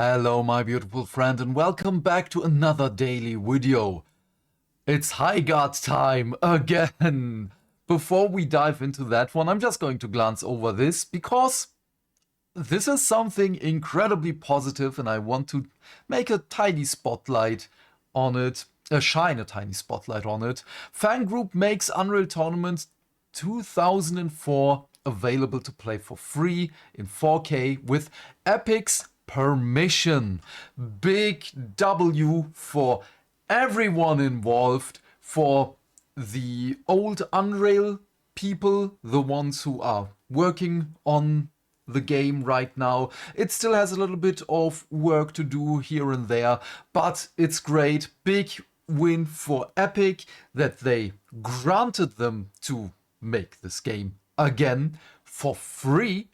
Hello my beautiful friend and welcome back to another daily video. It's Highguard time again. Before we dive into that one, I'm just going to glance over this because this is something incredibly positive and I want to make a tiny spotlight on it, shine a tiny spotlight on it. Fan Group makes Unreal Tournament 2004 available to play for free in 4K with Epic's permission. Big W for everyone involved, for the old Unreal people, the ones who are working on the game right now. It still has a little bit of work to do here and there, but it's great. Big win for Epic that they granted them to make this game again for free.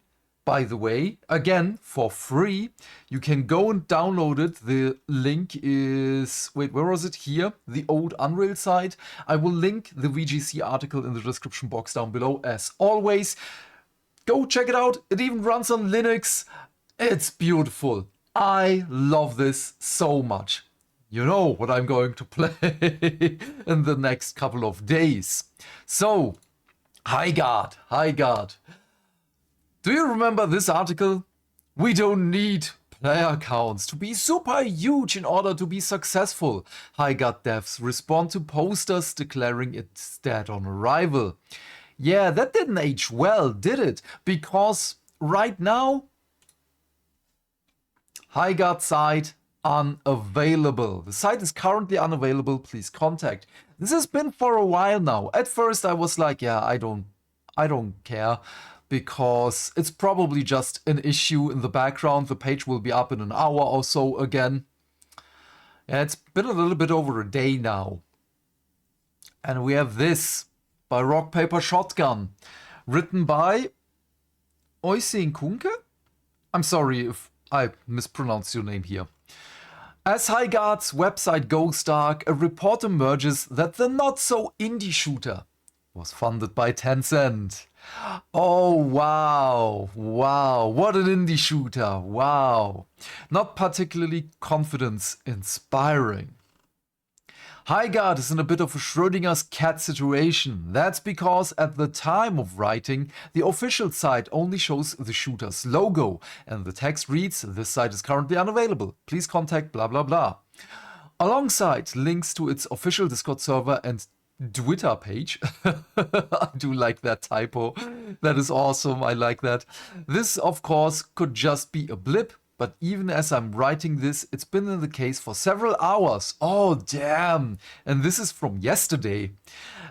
By the way, again, for free. You can go and download it. The link is... Wait, where was it? Here. The old Unreal site. I will link the VGC article in the description box down below, as always. Go check it out. It even runs on Linux. It's beautiful. I love this so much. You know what I'm going to play in the next couple of days. So, Highguard. Do you remember this article? We don't need player counts to be super huge in order to be successful. Highguard devs respond to posters declaring it's dead on arrival. Yeah, that didn't age well, did it? Because right now, Highguard site unavailable. The site is currently unavailable. Please contact. This has been for a while now. At first I was like, yeah, I don't care. Because it's probably just an issue in the background. The page will be up in an hour or so again. Yeah, it's been a little bit over a day now. And we have this by Rock Paper Shotgun, written by Oystein Kunke? I'm sorry if I mispronounced your name here. As Highguard's website goes dark, a report emerges that the not-so-indie shooter was funded by Tencent. Oh, wow, what an indie shooter, wow. Not particularly confidence-inspiring. Highguard is in a bit of a Schrödinger's cat situation. That's because at the time of writing, the official site only shows the shooter's logo, and the text reads, "This site is currently unavailable. Please contact blah blah blah." Alongside links to its official Discord server and Twitter page. I do like that typo. That is awesome. I like that. This, of course, could just be a blip, but even as I'm writing this, it's been in the case for several hours. Oh, damn. And this is from yesterday.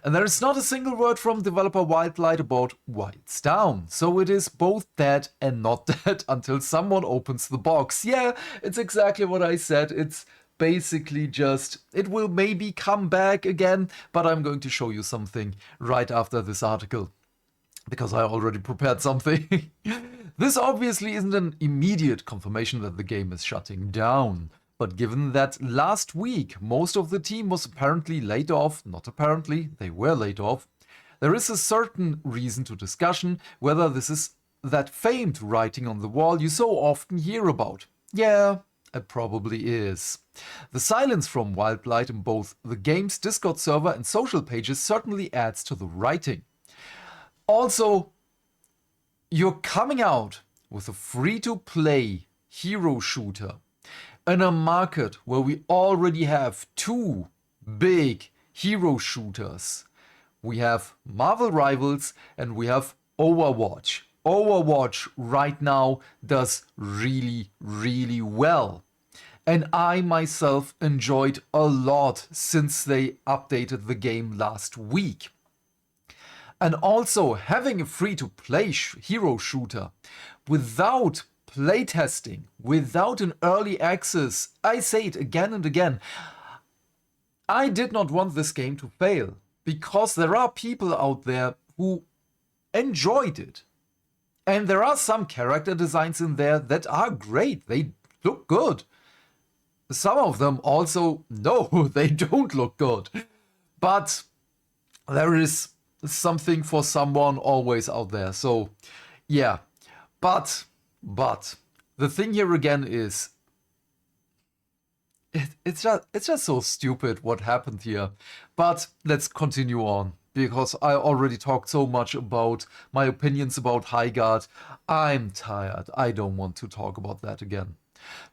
And there is not a single word from developer Wildlight about why it's down. So it is both dead and not dead until someone opens the box. Yeah, it's exactly what I said. It's basically just, it will maybe come back again, but I'm going to show you something right after this article, because I already prepared something. This obviously isn't an immediate confirmation that the game is shutting down, but given that last week most of the team was apparently laid off, not apparently, they were laid off, there is a certain reason to discussion whether this is that famed writing on the wall you so often hear about. Yeah, it probably is. The silence from Wildlight in both the game's Discord server and social pages certainly adds to the writing. Also, you're coming out with a free-to-play hero shooter in a market where we already have two big hero shooters. We have Marvel Rivals and we have Overwatch. Overwatch right now does really, really well. And I myself enjoyed a lot since they updated the game last week. And also having a free-to-play hero shooter without playtesting, without an early access, I say it again and again, I did not want this game to fail, because there are people out there who enjoyed it. And there are some character designs in there that are great, they look good. Some of them also, no, they don't look good. But there is something for someone always out there. So, yeah. But, the thing here again is, It's just so stupid what happened here. But let's continue on because I already talked so much about my opinions about Highguard. I'm tired. I don't want to talk about that again.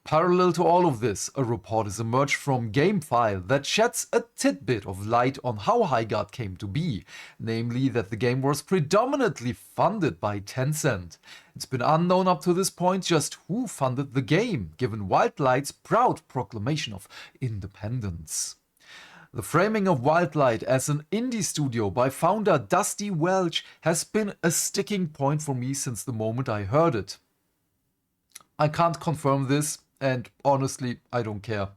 Parallel to all of this, a report has emerged from GameFile that sheds a tidbit of light on how Highguard came to be, namely that the game was predominantly funded by Tencent. It's been unknown up to this point just who funded the game, given Wildlight's proud proclamation of independence. The framing of Wildlight as an indie studio by founder Dusty Welch has been a sticking point for me since the moment I heard it. I can't confirm this, and honestly, I don't care.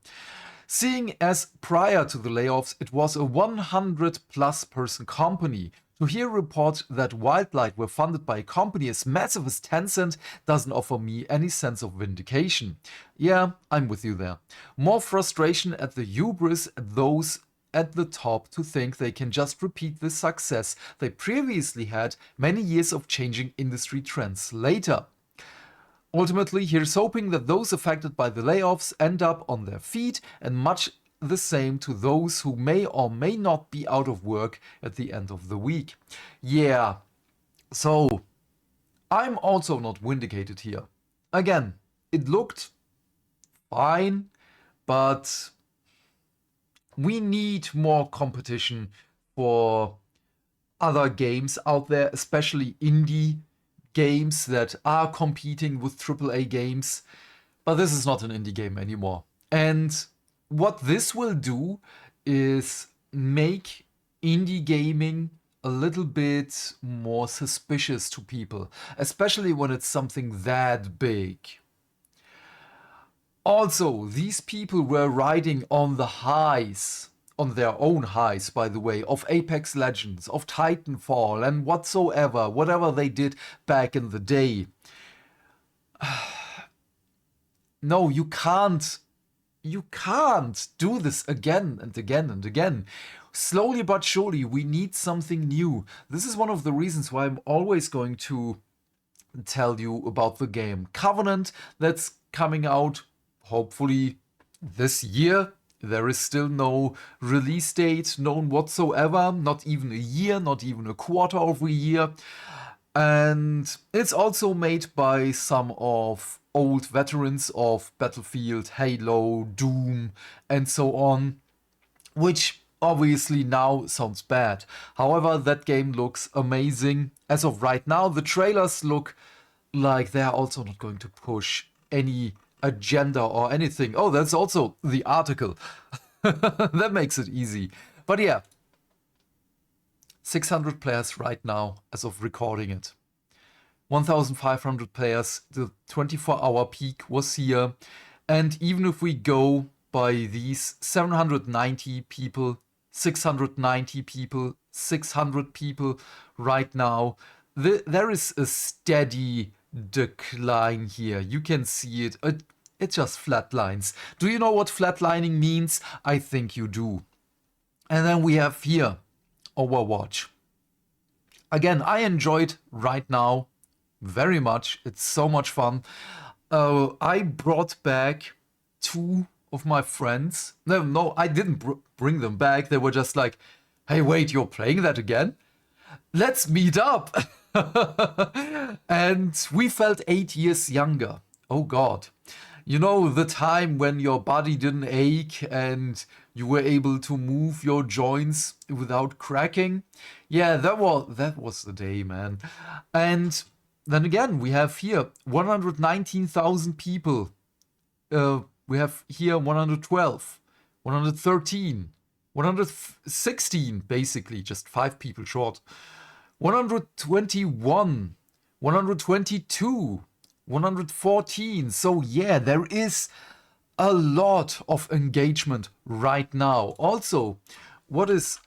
Seeing as prior to the layoffs it was a 100 plus person company, to hear reports that Wildlight were funded by a company as massive as Tencent doesn't offer me any sense of vindication. Yeah, I'm with you there. More frustration at the hubris at those at the top to think they can just repeat the success they previously had many years of changing industry trends later. Ultimately, here's hoping that those affected by the layoffs end up on their feet, and much the same to those who may or may not be out of work at the end of the week. Yeah, so I'm also not vindicated here. Again, it looked fine, but we need more competition for other games out there, especially indie games that are competing with AAA games, but this is not an indie game anymore. And what this will do is make indie gaming a little bit more suspicious to people, especially when it's something that big. Also, these people were riding on the highs, on their own highs, by the way, of Apex Legends, of Titanfall, and whatever they did back in the day. No, you can't do this again and again and again. Slowly but surely, we need something new. This is one of the reasons why I'm always going to tell you about the game Covenant that's coming out hopefully this year. There is still no release date known whatsoever, not even a year, not even a quarter of a year. And it's also made by some of old veterans of Battlefield, Halo, Doom, and so on, which obviously now sounds bad. However, that game looks amazing. As of right now, the trailers look like they're also not going to push any agenda or anything. Oh, that's also the article. That makes it easy. But yeah, 600 players right now as of recording it. 1,500 players, the 24-hour peak was here. And even if we go by these 790 people, 690 people, 600 people right now, there is a steady decline here. You can see it. It just flatlines. Do you know what flatlining means? I think you do. And then we have here Overwatch. Again, I enjoyed right now very much. It's so much fun. I brought back two of my friends. No, I didn't bring them back. They were just like, hey, wait, you're playing that again? Let's meet up. And we felt 8 years younger. Oh God. You know, the time when your body didn't ache and you were able to move your joints without cracking? Yeah, that was the day, man. And then again, we have here 119,000 people. We have here 112, 113, 116, basically, just 5 people short. 121, 122, 114. So yeah, there is a lot of engagement right now. Also, what is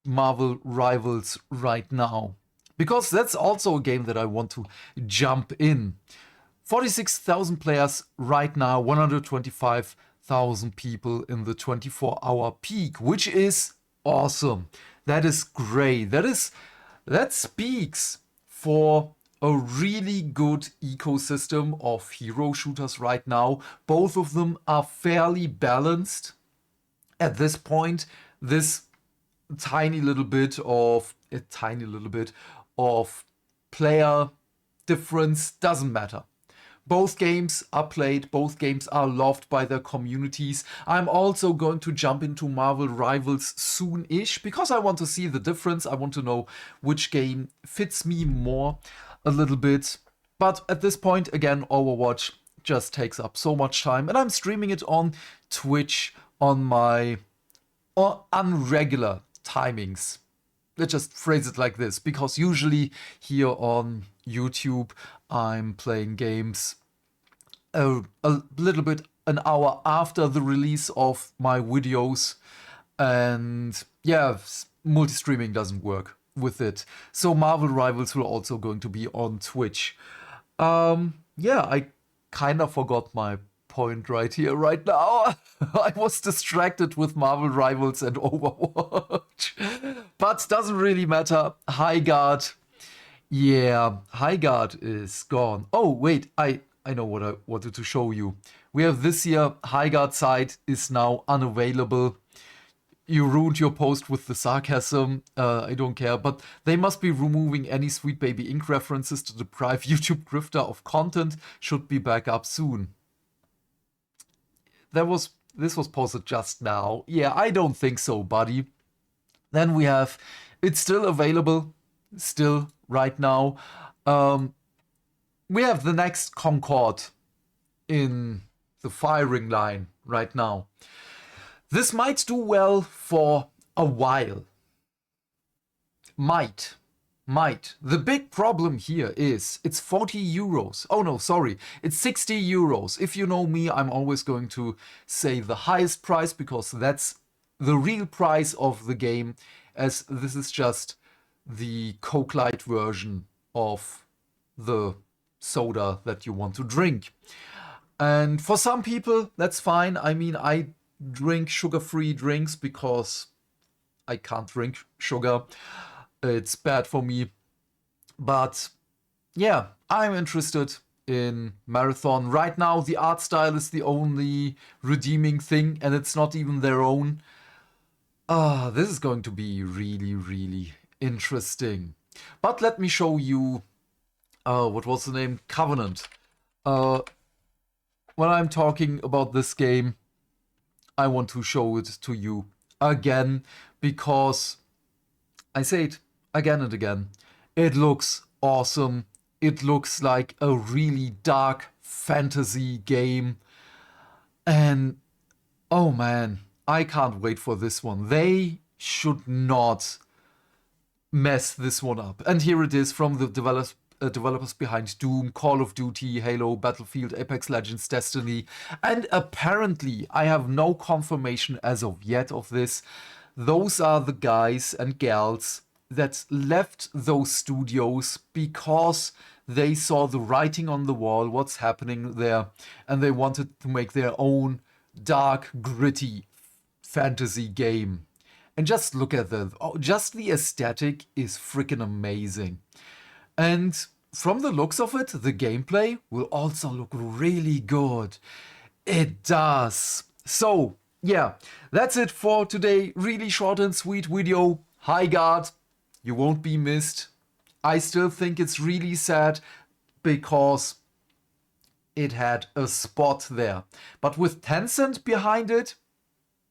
Marvel Rivals right now? Because that's also a game that I want to jump in. 46,000 players right now, 125,000 people in the 24-hour peak, which is awesome. That is great. That speaks for a really good ecosystem of hero shooters right now. Both of them are fairly balanced. At this point, this tiny little bit of player difference doesn't matter. Both games are played, both games are loved by their communities. I'm also going to jump into Marvel Rivals soon-ish because I want to see the difference. I want to know which game fits me more a little bit. But at this point, again, Overwatch just takes up so much time, and I'm streaming it on Twitch on my unregular timings. Let's just phrase it like this, because usually here on YouTube I'm playing games a little bit an hour after the release of my videos, and yeah, multi-streaming doesn't work with it. So Marvel Rivals will also going to be on Twitch. Yeah, I kind of forgot my point right here, right now. I was distracted with Marvel Rivals and Overwatch. But doesn't really matter. Highguard. Yeah, Highguard is gone. Oh, wait, I know what I wanted to show you. We have this here. Highguard site is now unavailable. You ruined your post with the sarcasm. I don't care, but they must be removing any Sweet Baby Inc. references to deprive YouTube grifter of content. Should be back up soon. This was posted just now. Yeah, I don't think so, buddy. Then we have, it's still available, still right now. We have the next Concorde in the firing line right now. This might do well for a while. Might. The big problem here is it's 40 euros. Oh no, sorry. It's 60 euros. If you know me, I'm always going to say the highest price because that's the real price of the game, as this is just the Coke Light version of the soda that you want to drink. And for some people, that's fine. I mean, I drink sugar-free drinks because I can't drink sugar. It's bad for me. But yeah, I'm interested in Marathon. Right now, the art style is the only redeeming thing, and it's not even their own. This is going to be really, really interesting. But let me show you, what was the name? Covenant. When I'm talking about this game, I want to show it to you again, because I say it again and again. It looks awesome. It looks like a really dark fantasy game. And oh man, I can't wait for this one. They should not mess this one up. And here it is from the developers behind Doom, Call of Duty, Halo, Battlefield, Apex Legends, Destiny. And apparently, I have no confirmation as of yet of this, those are the guys and gals that left those studios because they saw the writing on the wall, what's happening there, and they wanted to make their own dark, gritty fantasy game. And just look at just the aesthetic is freaking amazing. And from the looks of it, the gameplay will also look really good. It does. So, yeah, that's it for today. Really short and sweet video. Highguard, you won't be missed. I still think it's really sad because it had a spot there. But with Tencent behind it,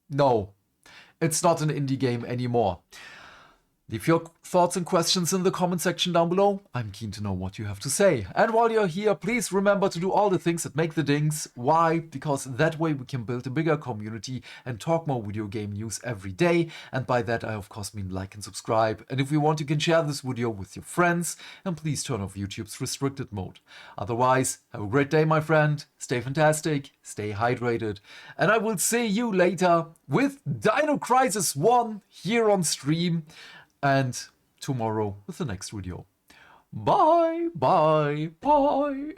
no, it's not an indie game anymore. Leave your thoughts and questions in the comment section down below. I'm keen to know what you have to say. And while you're here, please remember to do all the things that make the dings. Why? Because that way we can build a bigger community and talk more video game news every day. And by that I of course mean like and subscribe. And if you want, you can share this video with your friends. And please turn off YouTube's restricted mode. Otherwise, have a great day, my friend. Stay fantastic, stay hydrated. And I will see you later with Dino Crisis 1 here on stream. And tomorrow with the next video. Bye, bye, bye.